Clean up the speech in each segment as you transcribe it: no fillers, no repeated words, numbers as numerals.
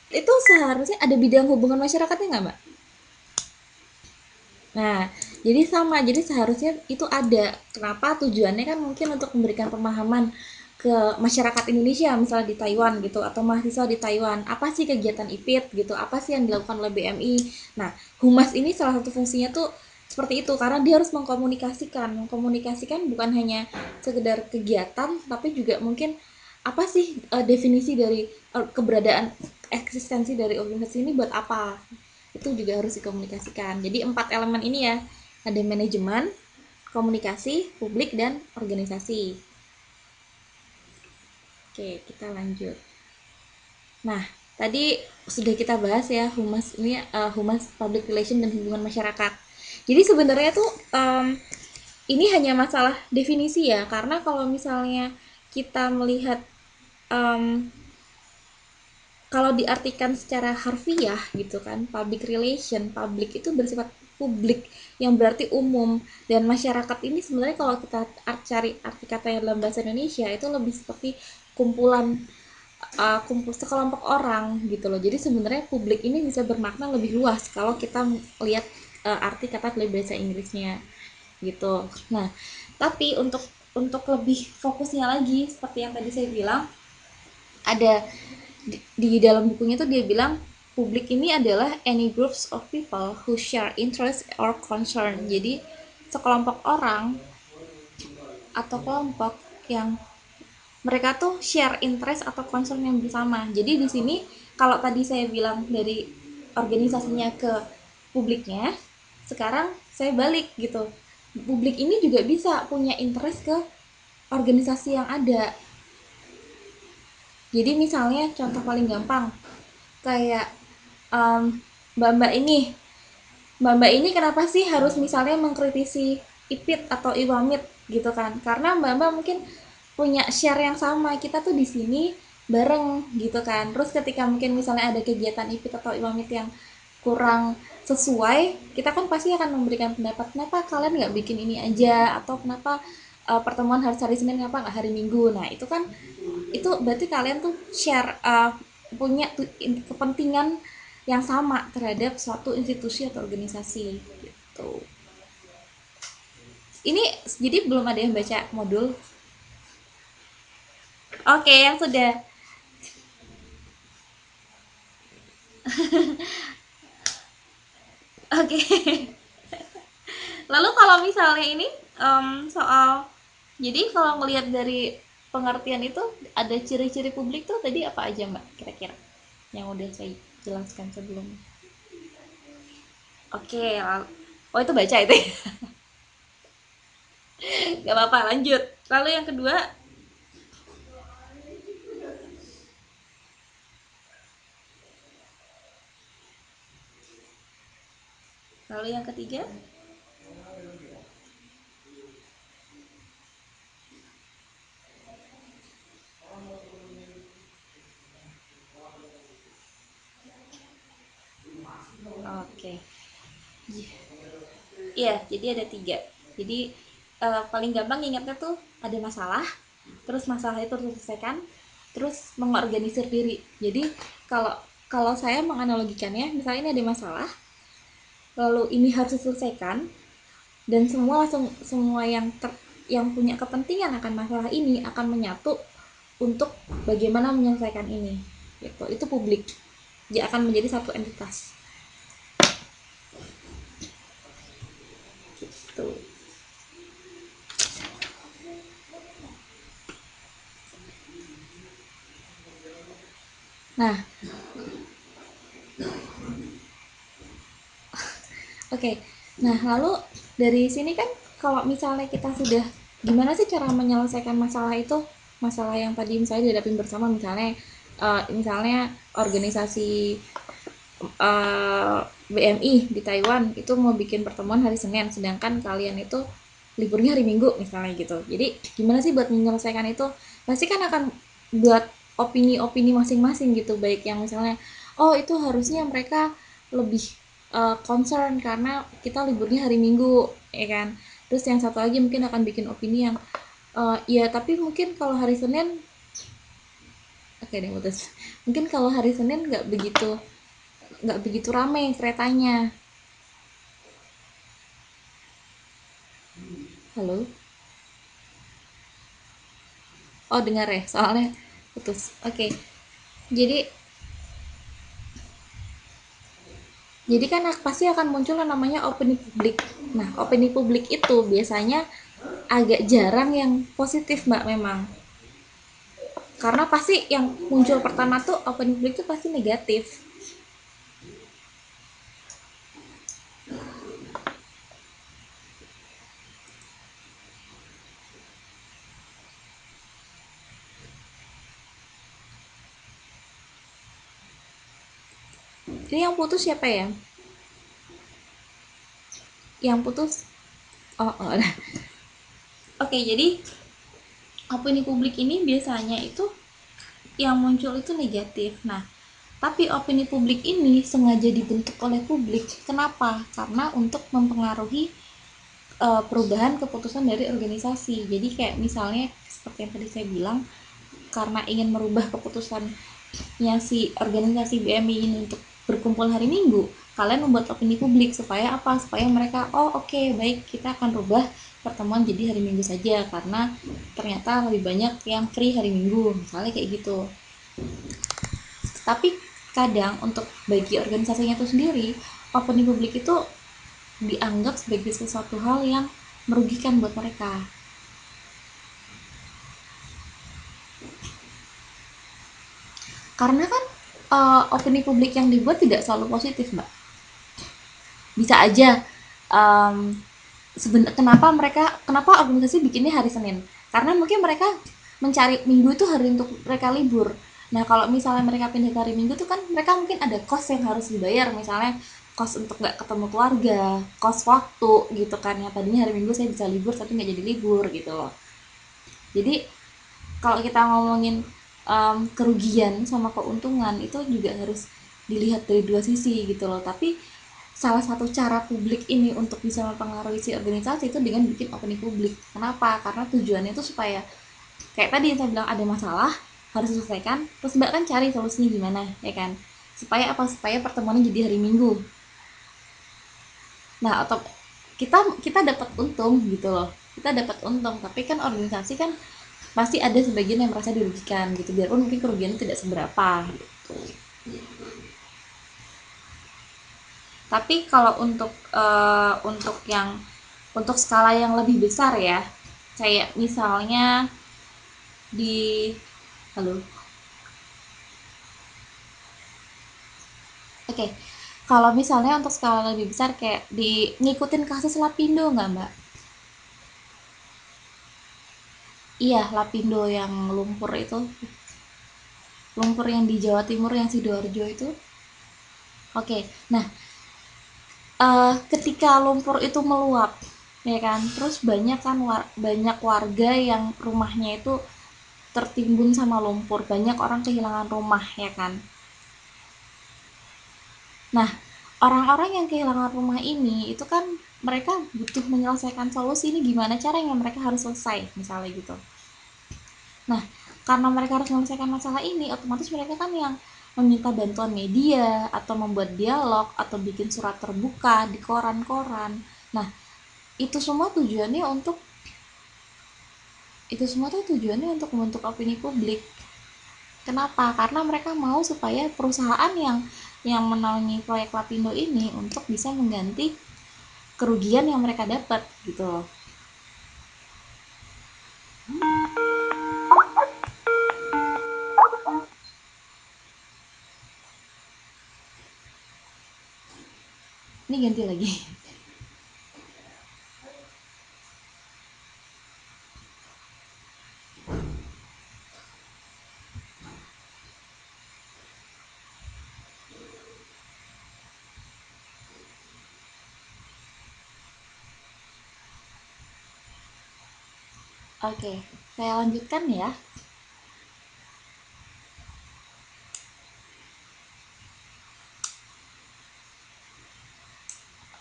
Itu seharusnya ada bidang hubungan masyarakatnya nggak, Mbak? Nah, jadi sama. Jadi seharusnya itu ada. Kenapa? Tujuannya kan mungkin untuk memberikan pemahaman ke masyarakat Indonesia, misalnya di Taiwan gitu, atau mahasiswa di Taiwan. Apa sih kegiatan IPIT gitu? Apa sih yang dilakukan oleh BMI? Nah, humas ini salah satu fungsinya tuh seperti itu, karena dia harus mengkomunikasikan bukan hanya sekedar kegiatan, tapi juga mungkin apa sih definisi dari keberadaan eksistensi dari organisasi ini buat apa, itu juga harus dikomunikasikan. Jadi 4 elemen ini ya, ada manajemen, komunikasi, publik, dan organisasi. Oke, kita lanjut. Nah, tadi sudah kita bahas ya humas ini, humas public relation dan hubungan masyarakat. Jadi sebenarnya tuh ini hanya masalah definisi ya, karena kalau misalnya kita melihat um, kalau diartikan secara harfiah gitu kan, public relation, public itu bersifat publik yang berarti umum, dan masyarakat ini sebenarnya kalau kita cari arti katanya dalam bahasa Indonesia itu lebih seperti kumpulan, kumpul sekelompok orang gitu loh. Jadi sebenarnya publik ini bisa bermakna lebih luas kalau kita lihat arti kata dari bahasa Inggrisnya gitu. Nah, tapi untuk lebih fokusnya lagi seperti yang tadi saya bilang, ada di dalam bukunya tuh dia bilang publik ini adalah any groups of people who share interest or concern. Jadi sekelompok orang atau kelompok yang mereka tuh share interest atau concern yang bersama. Jadi di sini kalau tadi saya bilang dari organisasinya ke publiknya, sekarang saya balik gitu. Publik ini juga bisa punya interest ke organisasi yang ada. Jadi misalnya contoh paling gampang, kayak mbak-mbak ini, mbak-mbak ini kenapa sih harus misalnya mengkritisi IPIT atau IWAMIT gitu kan, karena mbak-mbak mungkin punya share yang sama, kita tuh di sini bareng gitu kan. Terus ketika mungkin misalnya ada kegiatan IPIT atau IWAMIT yang kurang sesuai, kita kan pasti akan memberikan pendapat, kenapa kalian nggak bikin ini aja, atau kenapa pertemuan harus hari Senin, kenapa nggak hari Minggu. Nah itu kan, itu berarti kalian tuh share, punya kepentingan yang sama terhadap suatu institusi atau organisasi gitu. Ini jadi belum ada yang baca modul. Oke, yang sudah. Oke. Lalu kalau misalnya ini soal, jadi kalau ngelihat dari pengertian itu ada ciri-ciri publik tuh tadi apa aja Mbak kira-kira yang udah saya jelaskan sebelumnya? Oke, oh itu baca itu ya. Gak apa-apa, lanjut. Lalu yang kedua, lalu yang ketiga. Oke. Iya, jadi ada tiga. Jadi paling gampang ingatnya tuh ada masalah, terus masalah itu diselesaikan, terus mengorganisir diri. Jadi kalau kalau saya menganalogikannya, misalnya ini ada masalah, lalu ini harus diselesaikan, dan semua yang punya kepentingan akan masalah ini akan menyatu untuk bagaimana menyelesaikan ini. Gitu. Itu publik. Dia akan menjadi satu entitas. Gitu. Nah, oke. Nah, lalu dari sini kan kalau misalnya kita sudah, gimana sih cara menyelesaikan masalah itu? Masalah yang tadi misalnya dihadapin bersama, misalnya organisasi BMI di Taiwan itu mau bikin pertemuan hari Senin, sedangkan kalian itu liburnya hari Minggu misalnya gitu. Jadi gimana sih buat menyelesaikan itu? Pasti kan akan buat opini-opini masing-masing gitu, baik yang misalnya oh itu harusnya mereka lebih concern karena kita liburnya hari Minggu, ya kan. Terus yang satu lagi mungkin akan bikin opini yang ya tapi mungkin kalau hari Senin Oke deh, putus. Mungkin kalau hari Senin nggak begitu rame keretanya. Halo. Oh, dengar ya, soalnya putus. Oke. Jadi jadi kan pasti akan muncul yang namanya opini publik. Nah, opini publik itu biasanya agak jarang yang positif, Mbak, memang. Karena pasti yang muncul pertama tuh opini publik itu pasti negatif. Ini yang putus siapa ya? Yang putus. Oh, oh. Oke, jadi opini publik ini biasanya itu yang muncul itu negatif. Nah, tapi opini publik ini sengaja dibentuk oleh publik. Kenapa? Karena untuk mempengaruhi perubahan keputusan dari organisasi. Jadi kayak misalnya seperti yang tadi saya bilang, karena ingin merubah keputusannya si organisasi BMI ini untuk berkumpul hari Minggu, kalian membuat opini publik supaya apa? Supaya mereka, oh oke, baik, kita akan rubah pertemuan jadi hari Minggu saja karena ternyata lebih banyak yang free hari Minggu, misalnya kayak gitu. Tapi kadang untuk bagi organisasinya itu sendiri, opini publik itu dianggap sebagai sesuatu hal yang merugikan buat mereka. Karena kan opini publik yang dibuat tidak selalu positif, Mbak. Bisa aja um, kenapa organisasi bikinnya hari Senin? Karena mungkin mereka mencari Minggu itu hari untuk mereka libur. Nah, kalau misalnya mereka pindah ke hari Minggu tuh kan mereka mungkin ada kos yang harus dibayar, misalnya kos untuk nggak ketemu keluarga, kos waktu gitu kan, ya tadinya hari Minggu saya bisa libur tapi nggak jadi libur gitu loh. Jadi kalau kita ngomongin kerugian sama keuntungan itu juga harus dilihat dari dua sisi gitu loh. Tapi salah satu cara publik ini untuk bisa mempengaruhi si organisasi itu dengan bikin opini publik. Kenapa? Karena tujuannya itu supaya kayak tadi yang saya bilang, ada masalah harus diselesaikan, terus Mbak kan cari solusinya gimana, ya kan? Supaya apa? Supaya pertemuannya jadi hari Minggu. Nah, atau kita kita dapat untung gitu loh. Kita dapat untung, tapi kan organisasi kan pasti ada sebagian yang merasa dirugikan gitu, biarpun mungkin kerugiannya tidak seberapa gitu. Tapi kalau untuk skala yang lebih besar ya, kayak misalnya di halo. Oke, kalau misalnya untuk skala lebih besar kayak di ngikutin kasus Lapindo nggak, Mbak? Iya, Lapindo yang lumpur itu, lumpur yang di Jawa Timur yang Sidoarjo itu. Oke, nah ketika lumpur itu meluap, ya kan, terus banyak warga yang rumahnya itu tertimbun sama lumpur, banyak orang kehilangan rumah, ya kan. Nah, orang-orang yang kehilangan rumah ini itu kan mereka butuh menyelesaikan solusi, ini gimana caranya mereka harus selesai misalnya gitu. Nah, karena mereka harus menyelesaikan masalah ini, otomatis mereka kan yang meminta bantuan media atau membuat dialog atau bikin surat terbuka di koran-koran. Nah, itu semua tujuannya untuk membentuk opini publik. Kenapa? Karena mereka mau supaya perusahaan yang menaungi proyek Lapindo ini untuk bisa mengganti kerugian yang mereka dapat gitu loh. Ini ganti lagi. Oke, saya lanjutkan ya.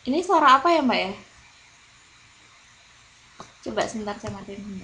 Ini suara apa ya, Mbak ya? Coba sebentar saya matiin.